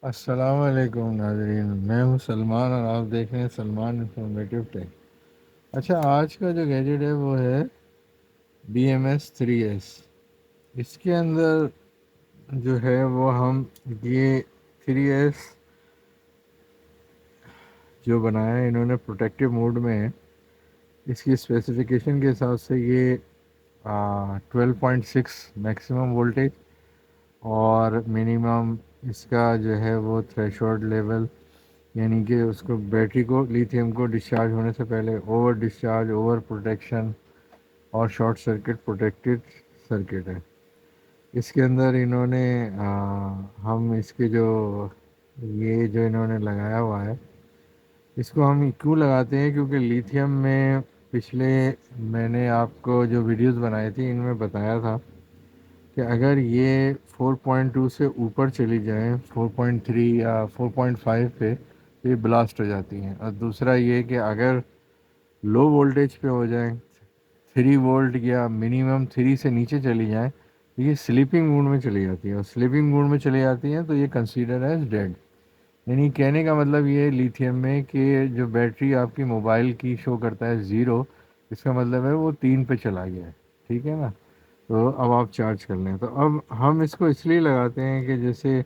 السلام علیکم ناظرین، میں ہوں سلمان اور آپ دیکھ رہے ہیں سلمان انفارمیٹیو ٹیک۔ اچھا، آج کا جو گیجٹ ہے وہ ہے BMS 3S۔ اس کے اندر جو ہے وہ ہم یہ 3S جو بنایا ہے انہوں نے پروٹیکٹیو موڈ میں ہے۔ اس کی اسپیسیفکیشن کے حساب سے یہ 12.6 میکسیمم وولٹیج اور منیمم اس کا جو ہے وہ تھریشولڈ لیول، یعنی کہ اس کو بیٹری کو لیتھیم کو ڈسچارج ہونے سے پہلے اوور ڈسچارج، اوور پروٹیکشن اور شارٹ سرکٹ پروٹیکٹڈ سرکٹ ہے۔ اس کے اندر انہوں نے ہم اس کے یہ جو انہوں نے لگایا ہوا ہے، اس کو ہم کیوں لگاتے ہیں؟ کیونکہ لیتھیم میں پچھلے میں نے آپ کو جو ویڈیوز بنائی تھی ان میں بتایا تھا کہ اگر یہ 4.2 سے اوپر چلی جائیں، 4.3 یا 4.5 پہ، تو یہ بلاسٹ ہو جاتی ہیں۔ اور دوسرا یہ کہ اگر لو وولٹیج پہ ہو جائیں، 3 وولٹ یا منیمم 3 سے نیچے چلی جائیں، تو یہ سلیپنگ موڈ میں چلی جاتی ہے، اور سلیپنگ موڈ میں چلی جاتی ہیں تو یہ کنسیڈر ایز ڈیڈ۔ یعنی کہنے کا مطلب یہ ہے لیتھیم میں کہ جو بیٹری آپ کی موبائل کی شو کرتا ہے 0، اس کا مطلب ہے وہ 3 پہ چلا گیا ہے، ٹھیک ہے نا؟ تو اب آپ چارج کر لیں۔ تو اب ہم اس کو اس لیے لگاتے ہیں کہ جیسے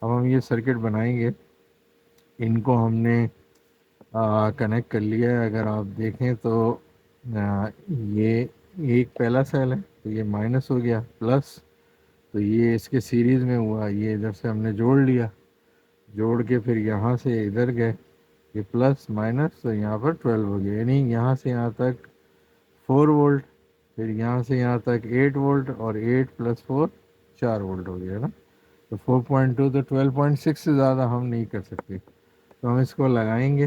اب ہم یہ سرکٹ بنائیں گے، ان کو ہم نے کنیکٹ کر لیا ہے۔ اگر آپ دیکھیں تو یہ ایک پہلا سیل ہے تو یہ مائنس ہو گیا، پلس تو یہ اس کے سیریز میں ہوا، یہ ادھر سے ہم نے جوڑ لیا، جوڑ کے پھر یہاں سے ادھر گئے، یہ پلس مائنس تو یہاں پر 12 ہو گیا، یعنی یہاں سے یہاں تک 4 وولٹ، پھر یہاں سے یہاں تک 8 وولٹ، اور 8 + 4 4 وولٹ ہو گیا نا۔ تو 4.2 تو 12.6 سے زیادہ ہم نہیں کر سکتے، تو ہم اس کو لگائیں گے۔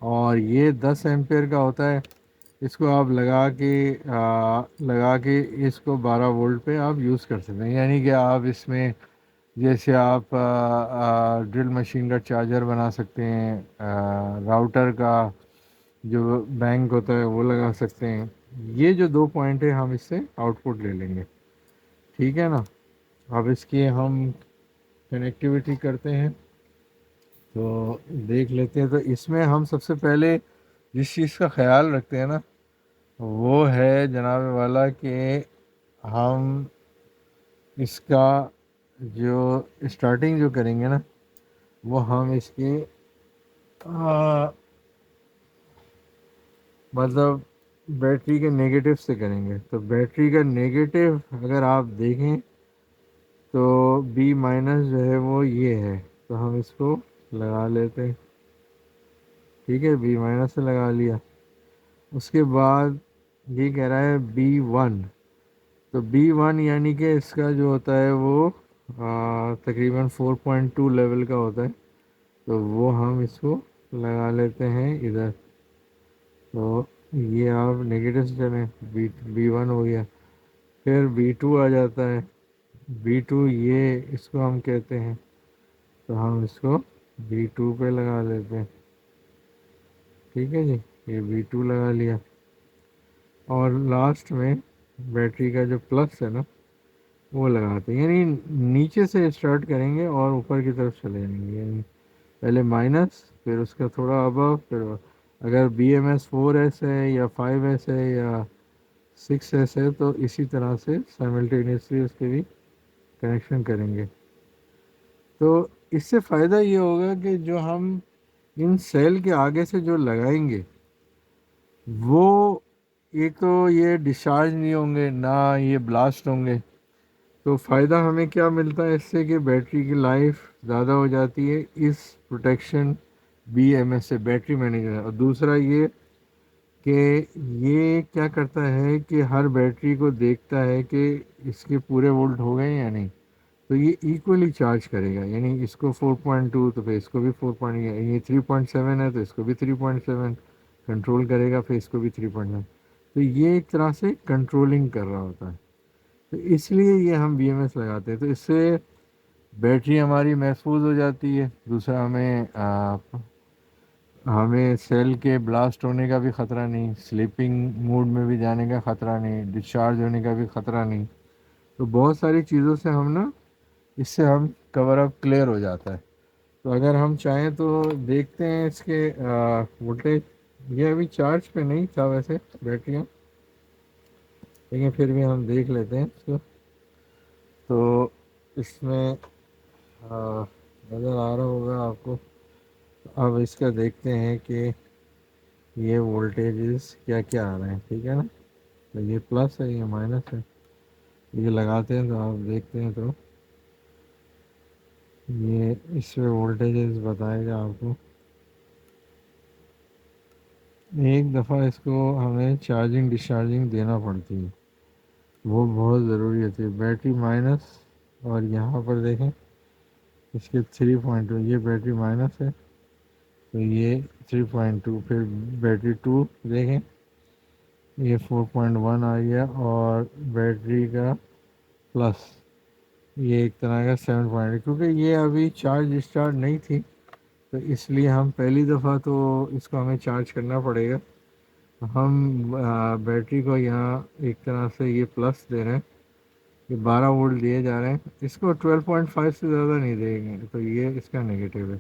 اور یہ 10 ایمپیئر کا ہوتا ہے۔ اس کو آپ لگا کے اس کو 12 وولٹ پہ آپ یوز کر سکتے ہیں، یعنی کہ آپ اس میں جیسے آپ ڈرل مشین کا چارجر بنا سکتے ہیں، راؤٹر کا جو بینک ہوتا ہے وہ لگا سکتے ہیں۔ یہ جو 2 پوائنٹ ہے ہم اس سے آؤٹ پٹ لے لیں گے، ٹھیک ہے نا؟ اب اس کی ہم کنیکٹیویٹی کرتے ہیں تو دیکھ لیتے ہیں۔ تو اس میں ہم سب سے پہلے جس چیز کا خیال رکھتے ہیں نا، وہ ہے جناب والا کہ ہم اس کا جو اسٹارٹنگ جو کریں گے نا، وہ ہم اس کے مطلب بیٹری کے نیگیٹو سے کریں گے۔ تو بیٹری کا نیگیٹو اگر آپ دیکھیں تو B- جو ہے وہ یہ ہے، تو ہم اس کو لگا لیتے ہیں، ٹھیک ہے، B- سے لگا لیا۔ اس کے بعد یہ کہہ رہا ہے B1، تو B1 یعنی کہ اس کا جو ہوتا ہے وہ تقریباً 4.2 لیول کا ہوتا ہے، تو وہ ہم اس کو لگا لیتے ہیں ادھر۔ تو یہ آپ نیگیٹو سے چلیں، B1 ہو گیا، پھر B2 آ جاتا ہے۔ B2 یہ اس کو ہم کہتے ہیں، تو ہم اس کو B2 پہ لگا لیتے ہیں، ٹھیک ہے جی، یہ B2 لگا لیا۔ اور لاسٹ میں بیٹری کا جو پلس ہے نا وہ لگاتے ہیں، یعنی نیچے سے اسٹارٹ کریں گے اور اوپر کی طرف چلے جائیں گے، یعنی پہلے مائنس، پھر اس کا تھوڑا ابو، پھر اگر BMS 4S ہے یا 5S ہے یا 6S ہے تو اسی طرح سے سائملٹینیسلی اس کے بھی کنیکشن کریں گے۔ تو اس سے فائدہ یہ ہوگا کہ جو ہم ان سیل کے آگے سے جو لگائیں گے وہ ایک تو یہ ڈسچارج نہیں ہوں گے، نہ یہ بلاسٹ ہوں گے۔ تو فائدہ ہمیں کیا ملتا ہے اس سے کہ بیٹری کی لائف زیادہ ہو جاتی ہے اس پروٹیکشن BMS سے، بیٹری مینیجر۔ اور دوسرا یہ کہ یہ کیا کرتا ہے کہ ہر بیٹری کو دیکھتا ہے کہ اس کے پورے وولٹ ہو گئے یا نہیں، تو یہ ایکولی چارج کرے گا، یعنی اس کو 4.2 تو پھر اس کو بھی 4. یہ 3.7 ہے تو اس کو بھی 3.7 کنٹرول کرے گا، پھر اس کو بھی 3.7۔ تو یہ ایک طرح سے کنٹرولنگ کر رہا ہوتا ہے، تو اس لیے یہ ہم BMS لگاتے ہیں۔ تو اس سے بیٹری ہماری محفوظ ہو جاتی ہے، دوسرا ہمیں سیل کے بلاسٹ ہونے کا بھی خطرہ نہیں، سلیپنگ موڈ میں بھی جانے کا خطرہ نہیں، ڈسچارج ہونے کا بھی خطرہ نہیں۔ تو بہت ساری چیزوں سے ہم نا اس سے ہم کور اپ کلیئر ہو جاتا ہے۔ تو اگر ہم چاہیں تو دیکھتے ہیں اس کے وولٹیج، یہ ابھی چارج پہ نہیں تھا ویسے بیٹریاں، لیکن پھر بھی ہم دیکھ لیتے ہیں اس کو. تو اس میں نظر آ رہا ہوگا آپ کو. اب اس کا دیکھتے ہیں کہ یہ وولٹیجز کیا کیا آ رہے ہیں. ٹھیک ہے نا، تو یہ پلس ہے، یہ مائنس ہے. یہ لگاتے ہیں تو آپ دیکھتے ہیں تو یہ اس میں وولٹیجز بتائے گا آپ کو. ایک دفعہ اس کو ہمیں چارجنگ ڈسچارجنگ دینا پڑتی ہے، وہ بہت ضروری ہوتی ہے. بیٹری مائنس، اور یہاں پر دیکھیں اس کے 3.2، یہ بیٹری مائنس ہے تو یہ 3.2. پھر بیٹری 2 دیکھیں، یہ 4.1 آ گیا، اور بیٹری کا پلس یہ ایک طرح کا 7. کیونکہ یہ ابھی چارج ڈسچارج نہیں تھی، تو اس لیے ہم پہلی دفعہ تو اس کو ہمیں چارج کرنا پڑے گا. ہم بیٹری کو یہاں ایک طرح سے یہ پلس دے رہے ہیں، یہ 12 وولٹ دیے جا رہے ہیں. اس کو 12.5 سے زیادہ نہیں دیں گے، تو یہ اس کا نگیٹیو ہے.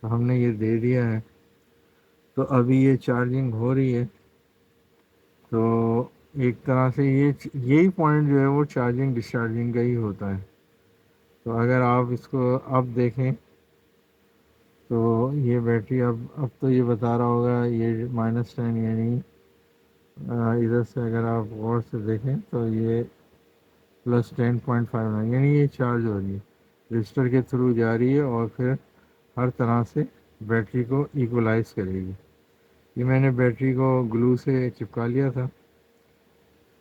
تو ہم نے یہ دے دیا ہے، تو ابھی یہ چارجنگ ہو رہی ہے. تو ایک طرح سے یہی پوائنٹ جو ہے وہ چارجنگ ڈسچارجنگ کا ہی ہوتا ہے. تو اگر آپ اس کو اب دیکھیں تو یہ بیٹری اب تو یہ بتا رہا ہوگا یہ -10، یعنی ادھر سے اگر آپ غور سے دیکھیں تو یہ +10.59، یعنی یہ چارج ہو رہی ہے، رجسٹر کے تھرو جا رہی ہے اور پھر ہر طرح سے بیٹری کو ایکولائز کرے گی. یہ میں نے بیٹری کو گلو سے چپکا لیا تھا.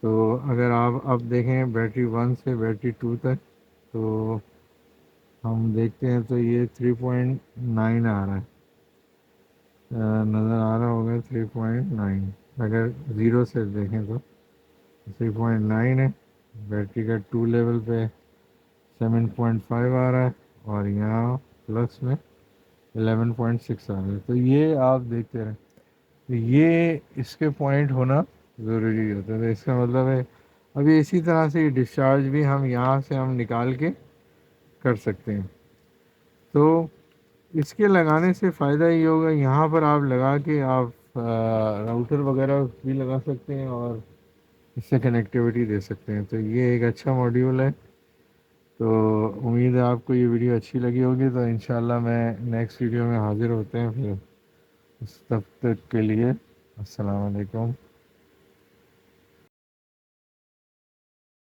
تو اگر آپ اب دیکھیں بیٹری 1 سے بیٹری 2 تک، تو ہم دیکھتے ہیں تو یہ 3.9 آ رہا ہے. نظر آ رہا ہوگا 3.9. اگر 0 سے دیکھیں تو 3.9 ہے. بیٹری کا 2 لیول پہ 7.5 آ رہا ہے، اور یہاں پلس میں 11.6 آ رہا ہے. تو یہ آپ دیکھتے رہیں، تو یہ اس کے پوائنٹ ہونا ضروری ہوتا ہے. تو اس کا مطلب ہے ابھی اسی طرح سے یہ ڈسچارج بھی ہم یہاں سے ہم نکال کے کر سکتے ہیں. تو اس کے لگانے سے فائدہ یہ ہوگا، یہاں پر آپ لگا کے آپ راؤٹر وغیرہ بھی لگا سکتے ہیں اور اس سے کنیکٹیوٹی دے سکتے ہیں. تو یہ ایک اچھا ماڈیول ہے. تو امید ہے آپ کو یہ ویڈیو اچھی لگی ہوگی. تو انشاءاللہ میں نیکسٹ ویڈیو میں حاضر ہوتے ہیں پھر. اس تب تک کے لیے السلام علیکم.